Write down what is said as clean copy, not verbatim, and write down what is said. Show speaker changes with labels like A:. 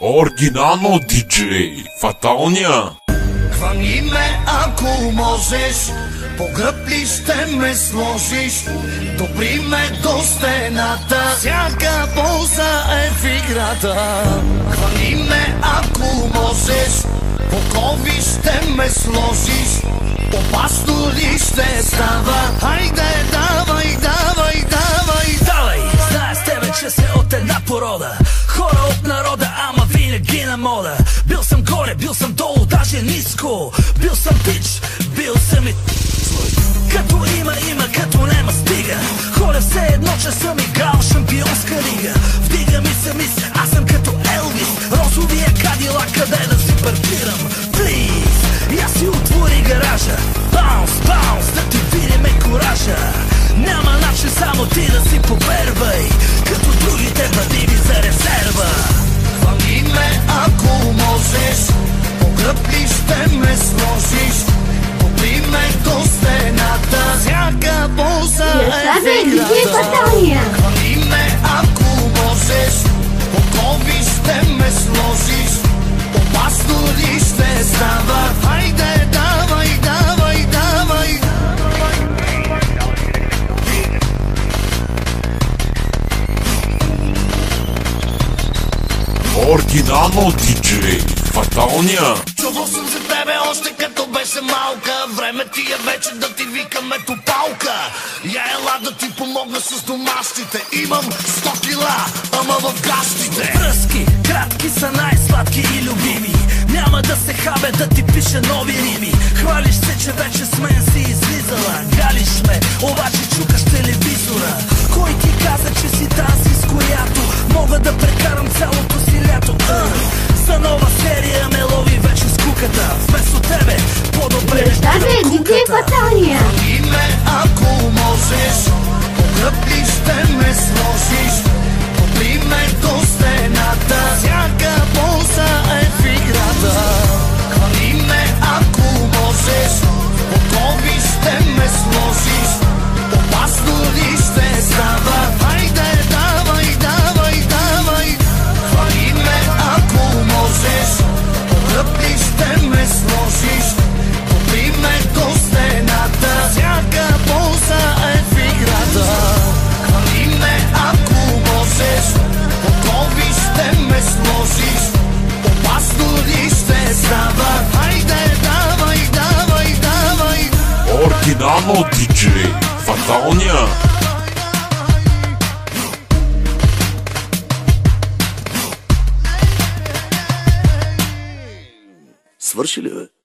A: Оригинално диджей, фаталния.
B: Хвани ме, ако можеш, по гръб ли ще ме сложиш, добри ме до стената, всяка полза е в играта. Хвани ме, ако можеш, по кови ще ме сложиш, опасно ли ще става? Хайде, давай, давай, давай, давай.
C: Знае с тебе, че сме от една порода, хора от народа, ама винаги на мода. Бил съм горе, бил съм долу, даже ниско, бил съм пич, бил съм и като има, като нема стига. Хора все едно, че съм играл шампионска лига. Вдига ми се мис, аз съм като Елвис, розовия Кадилак, къде да си паркирам? Плиз, я си отвори гаража, баунс, баунс, да ти видиме коража. Няма начин само ти да си повервай, като другите бъди ми за резерва.
B: Хвани ме, ако можеш, по гръб ли ще ме сложиш, добри ме до стената, всяка полза е в играта. Хвани ме, ако можеш, по кови ще ме сложиш, опасно ли ще става? Хайде, давай, давай, давай.
A: Оригинално диджей, фаталния.
B: Чувал съм за тебе още като беше малка, време ти е вече да ти викаме топалка. Я ела да ти помогна с домашните, имам 100 кила, ама в гащите.
C: Връзки, кратки са най-сладки и любими, няма да се хабе да ти пише нови рими. Хвалиш се, че вече с мен си излизала, галиш ме, обаче чукаш телевизора. Кой ти каза, че си тази, с която мога да прекарам цялото си лято? За нова серия ме лови вече скуката, вместо тебе по-добре ще на куката.
B: Хвани ме, ако можеш, по гръб ли ще ме сложиш, добри ме до стената, всяка полза е в играта. Хвани ме, ако можеш, по кови ще ме сложиш, опасно ли ще става? Хайде, давай, давай, давай. Хвани ме, ако можеш, по гръб ли ще ме сложиш, добри ме до стената, всяка полза е в играта. Хвани ме, ако можеш, по кови ще ме сложиш, опасно ли ще става? Хайде, давай, давай, давай.
A: Оригинално диджей, фаталния.
D: Свърши ли, бе?